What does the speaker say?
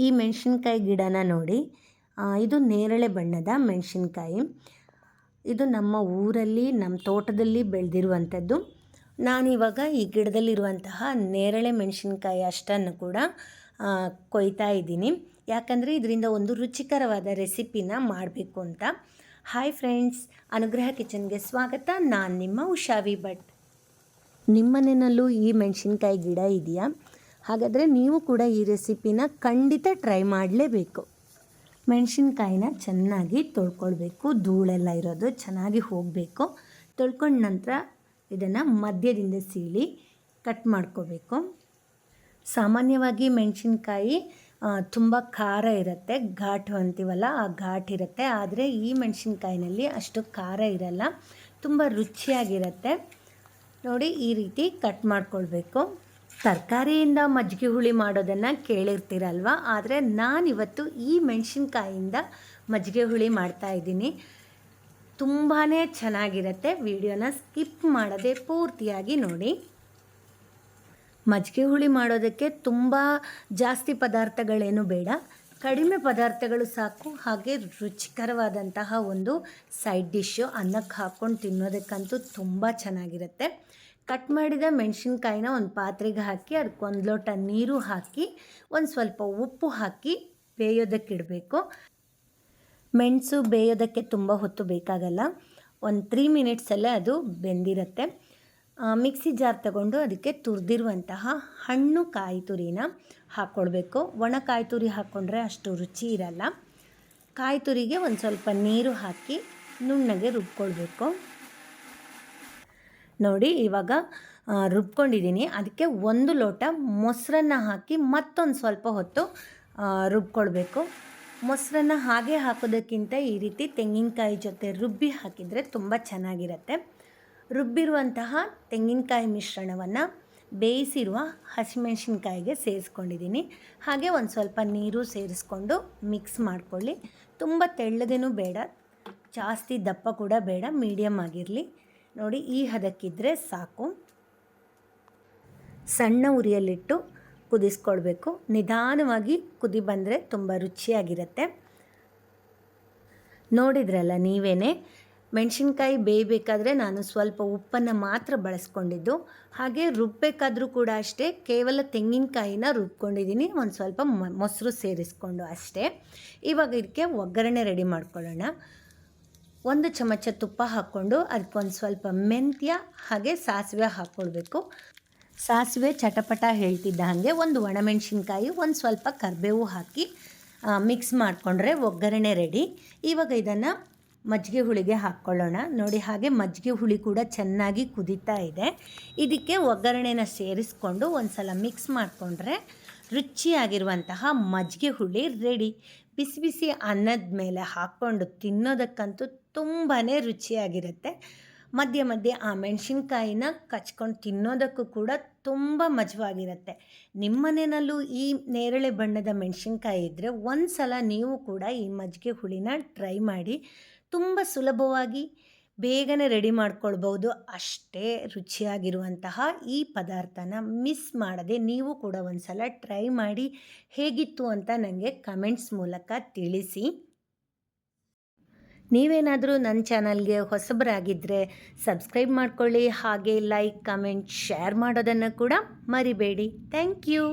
ಈ ಮೆಣಸಿನ್ಕಾಯಿ ಗಿಡನ ನೋಡಿ, ಇದು ನೇರಳೆ ಬಣ್ಣದ ಮೆಣಸಿನ್ಕಾಯಿ. ಇದು ನಮ್ಮ ಊರಲ್ಲಿ ನಮ್ಮ ತೋಟದಲ್ಲಿ ಬೆಳೆದಿರುವಂಥದ್ದು. ನಾನಿವಾಗ ಈ ಗಿಡದಲ್ಲಿರುವಂತಹ ನೇರಳೆ ಮೆಣಸಿನ್ಕಾಯಿ ಅಷ್ಟನ್ನು ಕೂಡ ಕೊಯ್ತಾ ಇದ್ದೀನಿ, ಯಾಕಂದರೆ ಇದರಿಂದ ಒಂದು ರುಚಿಕರವಾದ ರೆಸಿಪಿನ ಮಾಡಬೇಕು ಅಂತ. ಹಾಯ್ ಫ್ರೆಂಡ್ಸ್, ಅನುಗ್ರಹ ಕಿಚನ್ಗೆ ಸ್ವಾಗತ. ನಾನು ನಿಮ್ಮ ಉಷಾವಿ ಭಟ್. ನಿಮ್ಮನೆಯಲ್ಲೂ ಈ ಮೆಣಸಿನ್ಕಾಯಿ ಗಿಡ ಇದೆಯಾ? ಹಾಗಾದರೆ ನೀವು ಕೂಡ ಈ ರೆಸಿಪಿನ ಖಂಡಿತ ಟ್ರೈ ಮಾಡಲೇಬೇಕು. ಮೆಣಸಿನ್ಕಾಯಿನ ಚೆನ್ನಾಗಿ ತೊಳ್ಕೊಳ್ಬೇಕು, ಧೂಳೆಲ್ಲ ಇರೋದು ಚೆನ್ನಾಗಿ ಹೋಗಬೇಕು. ತೊಳ್ಕೊಂಡ ನಂತರ ಇದನ್ನು ಮಧ್ಯದಿಂದ ಸೀಳಿ ಕಟ್ ಮಾಡ್ಕೋಬೇಕು. ಸಾಮಾನ್ಯವಾಗಿ ಮೆಣಸಿನ್ಕಾಯಿ ತುಂಬ ಖಾರ ಇರುತ್ತೆ, ಘಾಟು ಅಂತೀವಲ್ಲ ಆ ಘಾಟ್ ಇರುತ್ತೆ. ಆದರೆ ಈ ಮೆಣಸಿನ್ಕಾಯಿನಲ್ಲಿ ಅಷ್ಟು ಖಾರ ಇರಲ್ಲ, ತುಂಬ ರುಚಿಯಾಗಿರುತ್ತೆ. ನೋಡಿ, ಈ ರೀತಿ ಕಟ್ ಮಾಡ್ಕೊಳ್ಬೇಕು. ತರಕಾರಿಯಿಂದ ಮಜ್ಜಿಗೆ ಹುಳಿ ಮಾಡೋದನ್ನು ಕೇಳಿರ್ತೀರಲ್ವ, ಆದರೆ ನಾನಿವತ್ತು ಈ ಮೆಣಸಿನ್ಕಾಯಿಯಿಂದ ಮಜ್ಜಿಗೆ ಹುಳಿ ಮಾಡ್ತಾಯಿದ್ದೀನಿ. ತುಂಬಾ ಚೆನ್ನಾಗಿರುತ್ತೆ. ವಿಡಿಯೋನ ಸ್ಕಿಪ್ ಮಾಡದೆ ಪೂರ್ತಿಯಾಗಿ ನೋಡಿ. ಮಜ್ಜಿಗೆ ಹುಳಿ ಮಾಡೋದಕ್ಕೆ ತುಂಬ ಜಾಸ್ತಿ ಪದಾರ್ಥಗಳೇನು ಬೇಡ, ಕಡಿಮೆ ಪದಾರ್ಥಗಳು ಸಾಕು. ಹಾಗೆ ರುಚಿಕರವಾದಂತಹ ಒಂದು ಸೈಡ್ ಡಿಶ್ಶು, ಅನ್ನಕ್ಕೆ ಹಾಕ್ಕೊಂಡು ತಿನ್ನೋದಕ್ಕಂತೂ ತುಂಬ ಚೆನ್ನಾಗಿರುತ್ತೆ. ಕಟ್ ಮಾಡಿದ ಮೆಣಸಿನ್ಕಾಯಿನ ಒಂದು ಪಾತ್ರೆಗೆ ಹಾಕಿ ಅದಕ್ಕೆ 1 ಲೋಟ ನೀರು ಹಾಕಿ ಒಂದು ಸ್ವಲ್ಪ ಉಪ್ಪು ಹಾಕಿ ಬೇಯೋದಕ್ಕಿಡಬೇಕು. ಮೆಣಸು ಬೇಯೋದಕ್ಕೆ ತುಂಬ ಹೊತ್ತು ಬೇಕಾಗಲ್ಲ, ಒಂದು 3 ಮಿನಿಟ್ಸಲ್ಲೇ ಅದು ಬೆಂದಿರುತ್ತೆ. ಮಿಕ್ಸಿ ಜಾರ್ ತಗೊಂಡು ಅದಕ್ಕೆ ತುರಿದಿರುವಂತಹ ಹಣ್ಣು ಕಾಯಿ ತುರಿನ ಹಾಕ್ಕೊಳ್ಬೇಕು. ಒಣ ಕಾಯಿ ತುರಿ ಹಾಕ್ಕೊಂಡ್ರೆ ಅಷ್ಟು ರುಚಿ ಇರಲ್ಲ. ಕಾಯಿ ತುರಿಗೆ ಒಂದು ಸ್ವಲ್ಪ ನೀರು ಹಾಕಿ ನುಣ್ಣಗೆ ರುಬ್ಕೊಳ್ಬೇಕು. ನೋಡಿ, ಇವಾಗ ರುಬ್ಕೊಂಡಿದ್ದೀನಿ. ಅದಕ್ಕೆ 1 ಲೋಟ ಮೊಸರನ್ನು ಹಾಕಿ ಮತ್ತೊಂದು ಸ್ವಲ್ಪ ಹೊತ್ತು ರುಬ್ಕೊಳ್ಬೇಕು. ಮೊಸರನ್ನು ಹಾಗೆ ಹಾಕೋದಕ್ಕಿಂತ ಈ ರೀತಿ ತೆಂಗಿನಕಾಯಿ ಜೊತೆ ರುಬ್ಬಿ ಹಾಕಿದರೆ ತುಂಬ ಚೆನ್ನಾಗಿರುತ್ತೆ. ರುಬ್ಬಿರುವಂತಹ ತೆಂಗಿನಕಾಯಿ ಮಿಶ್ರಣವನ್ನು ಬೇಯಿಸಿರುವ ಹಸಿಮೆಣಸಿನ್ಕಾಯಿಗೆ ಸೇರಿಸ್ಕೊಂಡಿದ್ದೀನಿ. ಹಾಗೆ ಒಂದು ಸ್ವಲ್ಪ ನೀರು ಸೇರಿಸ್ಕೊಂಡು ಮಿಕ್ಸ್ ಮಾಡ್ಕೊಳ್ಳಿ. ತುಂಬ ತೆಳ್ಳಗೇನೂ ಬೇಡ, ಜಾಸ್ತಿ ದಪ್ಪ ಕೂಡ ಬೇಡ, ಮೀಡಿಯಮ್ ಆಗಿರಲಿ. ನೋಡಿ, ಈ ಹದಕ್ಕಿದ್ರೆ ಸಾಕು. ಸಣ್ಣ ಉರಿಯಲ್ಲಿಟ್ಟು ಕುದಿಸ್ಕೊಳ್ಬೇಕು. ನಿಧಾನವಾಗಿ ಕುದಿ ಬಂದರೆ ತುಂಬ ರುಚಿಯಾಗಿರುತ್ತೆ. ನೋಡಿದ್ರಲ್ಲ ನೀವೇನೆ, ಮೆಣಸಿನ್ಕಾಯಿ ಬೇಯಬೇಕಾದ್ರೆ ನಾನು ಸ್ವಲ್ಪ ಉಪ್ಪನ್ನು ಮಾತ್ರ ಬಳಸ್ಕೊಂಡಿದ್ದು. ಹಾಗೆ ರುಬ್ಬಬೇಕಾದ್ರೂ ಕೂಡ ಅಷ್ಟೇ, ಕೇವಲ ತೆಂಗಿನಕಾಯಿನ ರುಬ್ಕೊಂಡಿದ್ದೀನಿ, ಒಂದು ಸ್ವಲ್ಪ ಮೊಸರು ಸೇರಿಸ್ಕೊಂಡು ಅಷ್ಟೇ. ಇವಾಗ ಇದಕ್ಕೆ ಒಗ್ಗರಣೆ ರೆಡಿ ಮಾಡ್ಕೊಳ್ಳೋಣ. 1 ಚಮಚ ತುಪ್ಪ ಹಾಕ್ಕೊಂಡು ಅದಕ್ಕೊಂದು ಸ್ವಲ್ಪ ಮೆಂತ್ಯ ಹಾಗೆ ಸಾಸಿವೆ ಹಾಕ್ಕೊಳ್ಬೇಕು. ಸಾಸಿವೆ ಚಟಪಟ ಹೇಳ್ತಿದ್ದ ಹಾಗೆ ಒಂದು ಒಣಮೆಣಸಿನ್ಕಾಯಿ, ಒಂದು ಸ್ವಲ್ಪ ಕರಿಬೇವು ಹಾಕಿ ಮಿಕ್ಸ್ ಮಾಡಿಕೊಂಡ್ರೆ ಒಗ್ಗರಣೆ ರೆಡಿ. ಇವಾಗ ಇದನ್ನು ಮಜ್ಜಿಗೆ ಹುಳಿಗೆ ಹಾಕ್ಕೊಳ್ಳೋಣ. ನೋಡಿ, ಹಾಗೆ ಮಜ್ಜಿಗೆ ಹುಳಿ ಕೂಡ ಚೆನ್ನಾಗಿ ಕುದೀತಾ ಇದೆ. ಇದಕ್ಕೆ ಒಗ್ಗರಣೆನ ಸೇರಿಸ್ಕೊಂಡು ಒಂದು ಸಲ ಮಿಕ್ಸ್ ಮಾಡಿಕೊಂಡ್ರೆ ರುಚಿಯಾಗಿರುವಂತಹ ಮಜ್ಜಿಗೆ ಹುಳಿ ರೆಡಿ. ಬಿಸಿ ಬಿಸಿ ಅನ್ನದ ಮೇಲೆ ಹಾಕ್ಕೊಂಡು ತಿನ್ನೋದಕ್ಕಂತೂ ತುಂಬಾ ರುಚಿಯಾಗಿರುತ್ತೆ. ಮಧ್ಯೆ ಮಧ್ಯೆ ಆ ಮೆಣಸಿನ್ಕಾಯಿನ ಕಚ್ಕೊಂಡು ತಿನ್ನೋದಕ್ಕೂ ಕೂಡ ತುಂಬ ಮಜವಾಗಿರುತ್ತೆ. ನಿಮ್ಮನೆಯಲ್ಲೂ ಈ ನೇರಳೆ ಬಣ್ಣದ ಮೆಣಸಿನ್ಕಾಯಿ ಇದ್ದರೆ ಒಂದು ಸಲ ನೀವು ಕೂಡ ಈ ಮಜ್ಜಿಗೆ ಹುಳಿನ ಟ್ರೈ ಮಾಡಿ. ತುಂಬ ಸುಲಭವಾಗಿ ಬೇಗನೆ ರೆಡಿ ಮಾಡ್ಕೊಳ್ಬೋದು. ಅಷ್ಟೇ ರುಚಿಯಾಗಿರುವಂತಹ ಈ ಪದಾರ್ಥನ ಮಿಸ್ ಮಾಡದೆ ನೀವು ಕೂಡ ಒಂದು ಸಲ ಟ್ರೈ ಮಾಡಿ. ಹೇಗಿತ್ತು ಅಂತ ನನಗೆ ಕಮೆಂಟ್ಸ್ ಮೂಲಕ ತಿಳಿಸಿ. ನೀವೇನಾದರೂ ನನ್ನ ಚಾನಲ್ಗೆ ಹೊಸಬರಾಗಿದ್ದರೆ ಸಬ್ಸ್ಕ್ರೈಬ್ ಮಾಡ್ಕೊಳ್ಳಿ. ಹಾಗೆ ಲೈಕ್, ಕಮೆಂಟ್, ಶೇರ್ ಮಾಡೋದನ್ನು ಕೂಡ ಮರಿಬೇಡಿ. Thank you.